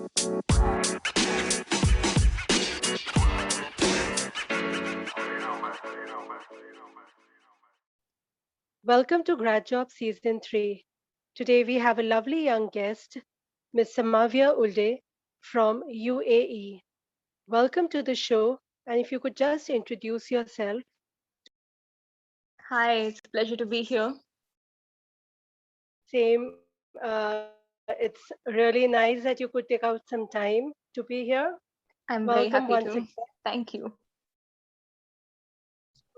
Welcome to GradJob Season 3. Today we have a lovely young guest, Ms. Samawiyah Ulde from UAE. Welcome to the show, and if you could just introduce yourself. Hi, it's a pleasure to be here. Same, it's really nice that you could take out some time to be here. I'm Welcome very once happy again. to. Thank you.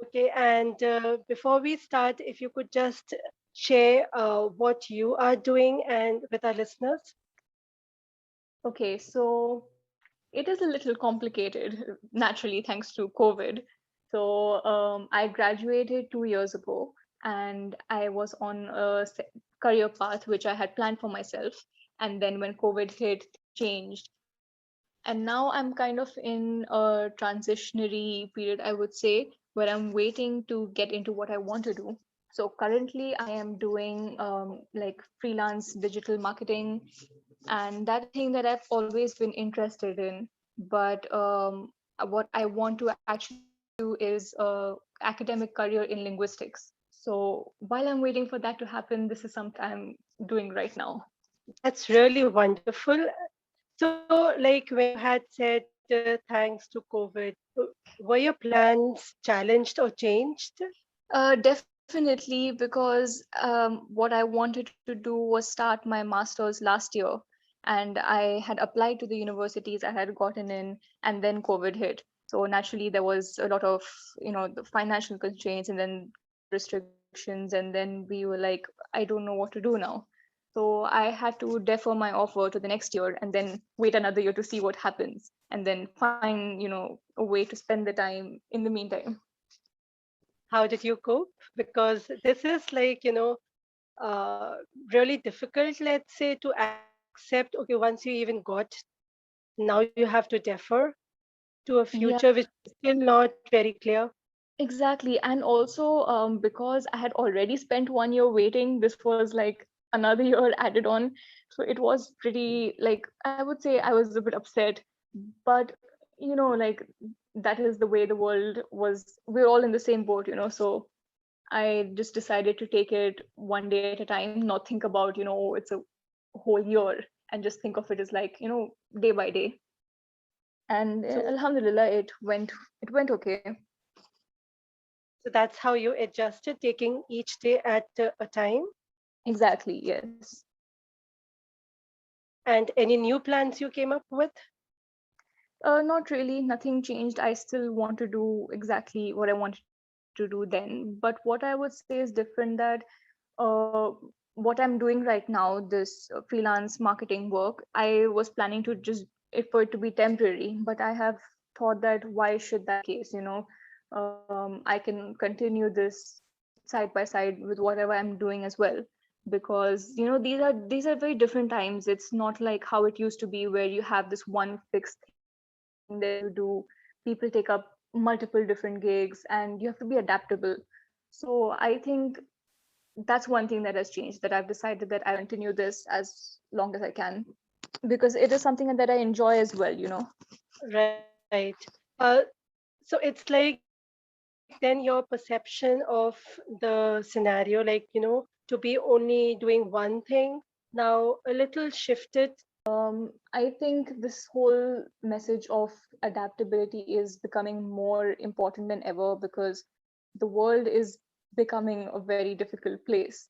Okay, and before we start, if you could just share what you are doing and with our listeners. Okay, so it is a little complicated, naturally, thanks to COVID. So I graduated 2 years ago, and I was on a career path which I had planned for myself. And then when COVID hit, changed. And now I'm kind of in a transitionary period, I would say, where I'm waiting to get into what I want to do. So currently, I am doing like freelance digital marketing, and that's a thing that I've always been interested in. But what I want to actually pursue is a academic career in linguistics. So while I'm waiting for that to happen, this is something I'm doing right now. That's really wonderful. So, like when you had said thanks to COVID, were your plans challenged or changed? Definitely, because what I wanted to do was start my master's last year, and I had applied to the universities I had gotten in, and then COVID hit. So naturally, there was a lot of the financial constraints, and then restrictions, and then we were like, I don't know what to do now. So I had to defer my offer to the next year, and then wait another year to see what happens, and then find a way to spend the time in the meantime. How did you cope? Because this is like, uh, really difficult, let's say, to accept. Okay, once you even got, now you have to defer to a future Yeah. which is still not very clear. Exactly. And also, because I had already spent 1 year waiting, this was like another year added on. So it was pretty, like, I would say I was a bit upset. But, like, that is the way the world was. We're all in the same boat, So I just decided to take it one day at a time, not think about, it's a whole year, and just think of it as like, day by day. And So, Alhamdulillah, it went okay. so that's how you adjusted, taking each day at a time. Exactly, yes. And any new plans you came up with? Not really, nothing changed. I still want to do exactly what I wanted to do then. But what I would say is different that uh, what I'm doing right now, this freelance marketing work, I was planning to just it for it to be temporary, but I have thought that why should that case, I can continue this side by side with whatever I'm doing as well. Because these are very different times. It's not like how it used to be where you have this one fixed thing that you do. People take up multiple different gigs and you have to be adaptable. So I think that's one thing that has changed, that I've decided that I'll continue this as long as I can, because it is something that I enjoy as well. Right. Uh, so it's like then your perception of the scenario, like, to be only doing one thing, now a little shifted. I think this whole message of adaptability is becoming more important than ever, because the world is becoming a very difficult place,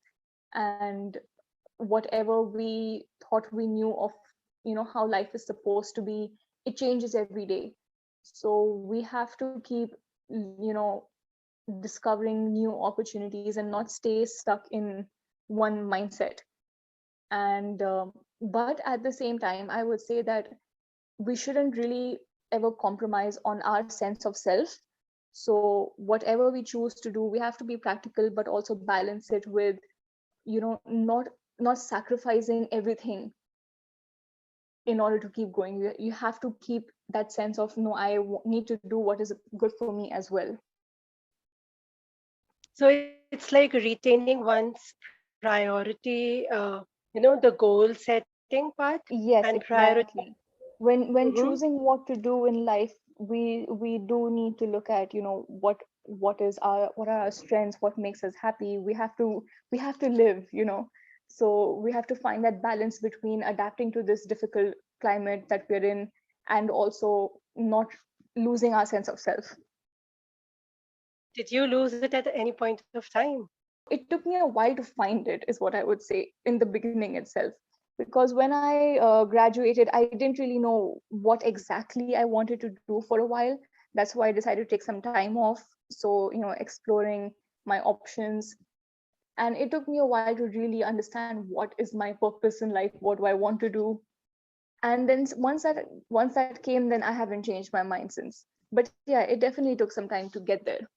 and whatever we thought we knew of how life is supposed to be, it changes every day. So we have to keep discovering new opportunities and not stay stuck in one mindset. And but at the same time, I would say that we shouldn't really ever compromise on our sense of self. So whatever we choose to do, we have to be practical, but also balance it with not sacrificing everything in order to keep going. You have to keep that sense of, no, need to do what is good for me as well. So it's like retaining one's priority, the goal setting part and Yes, priority exactly. When Mm-hmm. choosing what to do in life, we do need to look at, what are our strengths, what makes us happy. We have to live, so we have to find that balance between adapting to this difficult climate that we're in, and also not losing our sense of self. Did you lose it at any point of time? It took me a while to find it, is what I would say, in the beginning itself. Because when I graduated, I didn't really know what exactly I wanted to do for a while. That's why I decided to take some time off. So, exploring my options. And it took me a while to really understand what is my purpose in life, what do I want to do. And then once that came, then I haven't changed my mind since. But yeah, it definitely took some time to get there.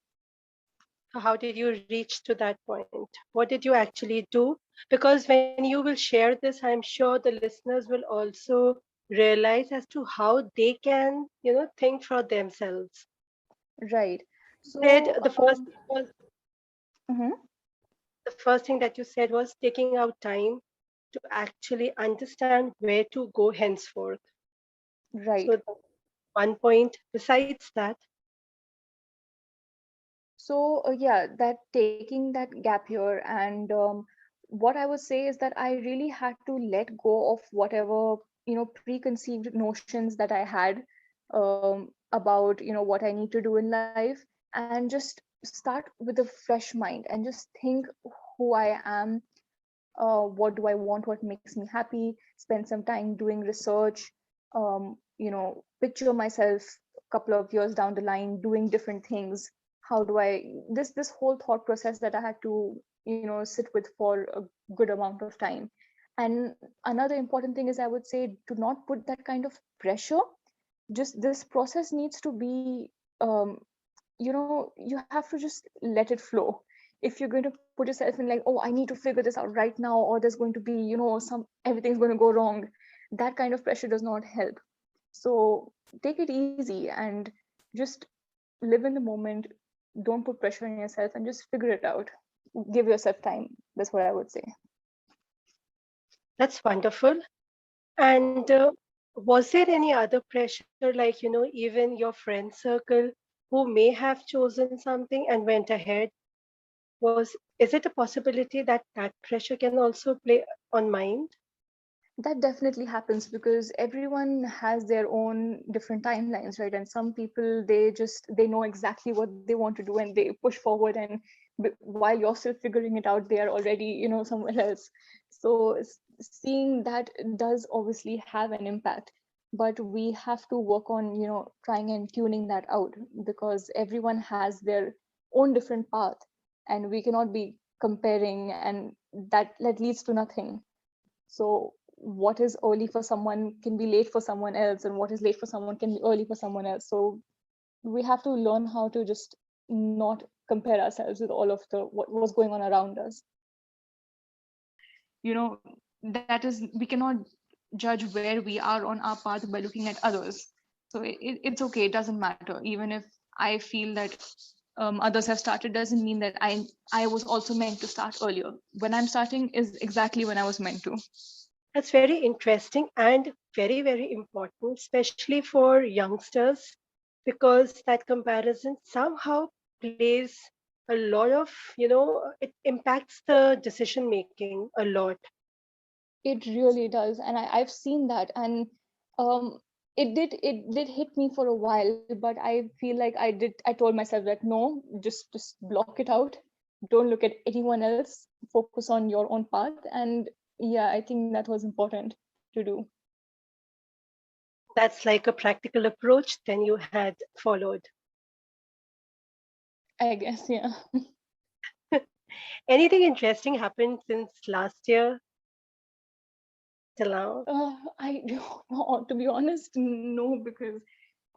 How did you reach to that point? What did you actually do? Because when you will share this, I'm sure the listeners will also realize as to how they can, think for themselves. Right. Said So, the first thing was mhm, the first thing that you said was taking out time to actually understand where to go henceforth. So right. one point. Besides that, So yeah, that taking that gap year, and what I would say is that I really had to let go of whatever preconceived notions that I had about what I need to do in life, and just start with a fresh mind and just think who I am, what do I want, what makes me happy, spend some time doing research, picture myself a couple of years down the line doing different things. How do I this whole thought process that I had to sit with for a good amount of time. And another important thing is, I would say, do not put that kind of pressure. Just this process needs to be, you have to just let it flow. If you're going to put yourself in, like, oh, I need to figure this out right now, or there's going to be, some everything's going to go wrong, that kind of pressure does not help. So take it easy and just live in the moment. Don't put pressure on yourself and just figure it out. Give yourself time. That's what I would say. that's wonderful. And was there any other pressure, like, even your friend circle who may have chosen something and went ahead? Is it a possibility that that pressure can also play on mind? That definitely happens because everyone has their own different timelines, right? And some people, they know exactly what they want to do and they push forward, and while you're still figuring it out, they are already somewhere else. So seeing that does obviously have an impact, but we have to work on trying and tuning that out, because everyone has their own different path, and we cannot be comparing, and that leads to nothing. So what is early for someone can be late for someone else, and what is late for someone can be early for someone else. So we have to learn how to just not compare ourselves with all of the what was going on around us. you know that is, we cannot judge where we are on our path by looking at others. So it's okay, it doesn't matter. Even if I feel that others have started, doesn't mean that I was also meant to start earlier. When I'm starting is exactly when I was meant to. That's very interesting and very, very important, especially for youngsters, because that comparison somehow plays a lot of, it impacts the decision making a lot. It really does, and I've seen that, and it did hit me for a while, but I feel like I told myself that no, just block it out, don't look at anyone else, focus on your own path. And yeah, I think that was important to do. That's like a practical approach then you had followed. I guess, yeah. Anything interesting happened since last year till now? I don't know, to be honest, no, because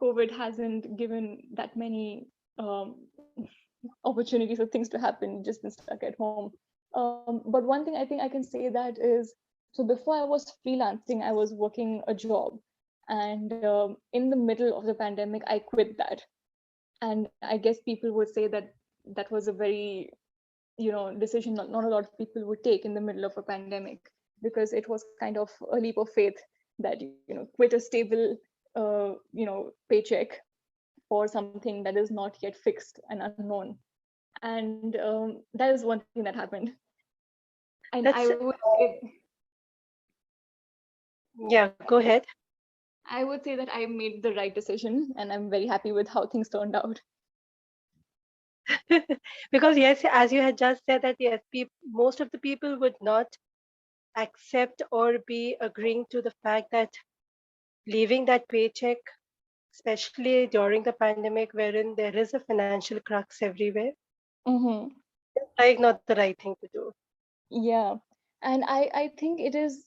COVID hasn't given that many opportunities for things to happen. Just been stuck at home. But one thing I think I can say that is, so before I was freelancing, I was working a job, and in the middle of the pandemic, I quit that. And I guess people would say that that was a very decision not a lot of people would take in the middle of a pandemic, because it was kind of a leap of faith. that, quit a stable, paycheck for something that is not yet fixed and unknown. And that is one thing that happened. And That's, yeah, go ahead. I would say that I made the right decision, and I'm very happy with how things turned out. Because yes, as you had just said that yes, most of the people would not accept or be agreeing to the fact that leaving that paycheck, especially during the pandemic, wherein there is a financial crux everywhere, Mm-hmm. like not the right thing to do. Yeah. And I think it is,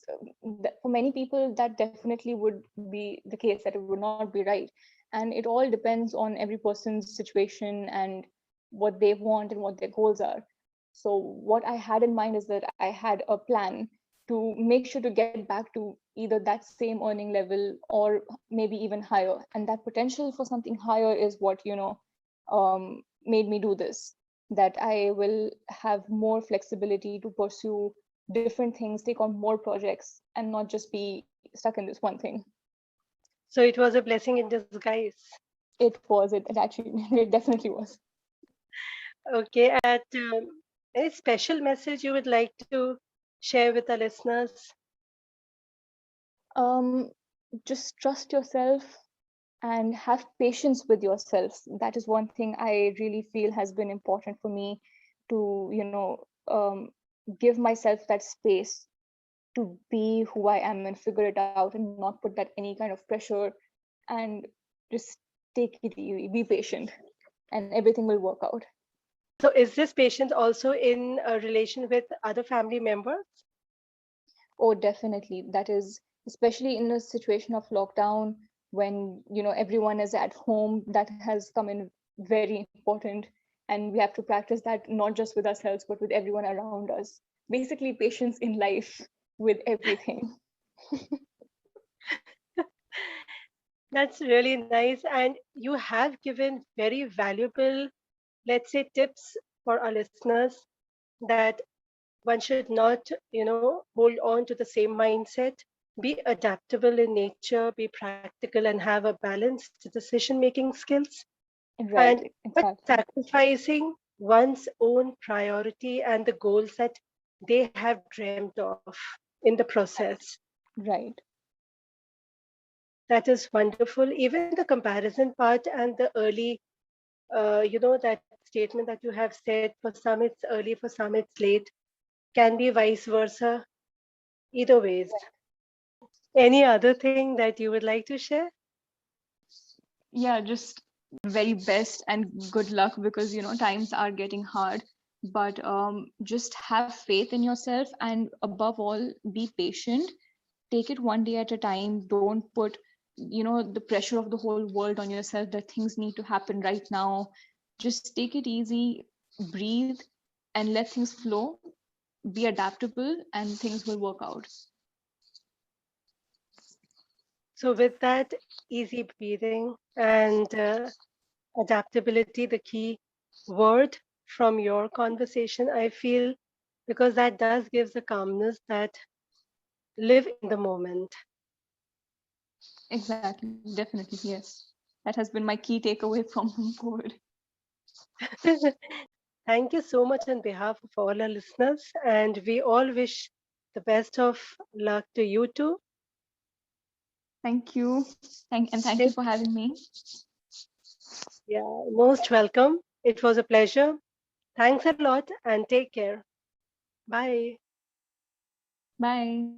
for many people, that definitely would be the case, that it would not be right. And it all depends on every person's situation and what they want and what their goals are. So, what I had in mind is that I had a plan to make sure to get back to either that same earning level or maybe even higher. And that potential for something higher is what, made me do this, that I will have more flexibility to pursue different things, take on more projects, and not just be stuck in this one thing. So it was a blessing in disguise. It actually, it definitely was. Okay, and any special message you would like to share with our listeners? Um, just trust yourself and have patience with yourself. That is one thing I really feel has been important for me to, give myself that space to be who I am and figure it out and not put that any kind of pressure, and just take it easy, be patient, and everything will work out. So is this patient also in a relation with other family members? Oh, definitely. That is, especially in a situation of lockdown when, everyone is at home, that has come in very important. And we have to practice that not just with ourselves, but with everyone around us. Basically, patience in life with everything. That's really nice. And you have given very valuable, let's say, tips for our listeners that one should not, hold on to the same mindset, be adaptable in nature, be practical, and have a balanced decision making skills. And Right, but exactly. sacrificing one's own priority and the goals that they have dreamt of in the process. Right. That is wonderful. Even the comparison part and the early, that statement that you have said, for some it's early, for some it's late, can be vice versa. Either ways. Any other thing that you would like to share? Yeah, just very best and good luck, because times are getting hard. But just have faith in yourself, and above all, be patient. Take it one day at a time. Don't put the pressure of the whole world on yourself that things need to happen right now. Just take it easy, breathe, and let things flow. Be adaptable, and things will work out. So, with that, easy breathing and adaptability, the key word from your conversation, I feel, because that does gives a calmness that live in the moment. Exactly, definitely, yes. That has been my key takeaway from COVID. Thank you so much on behalf of all our listeners, and we all wish the best of luck to you too. Thank you. Thank you Take, for having me. yeah, most welcome. It was a pleasure. Thanks a lot and take care. Bye. Bye.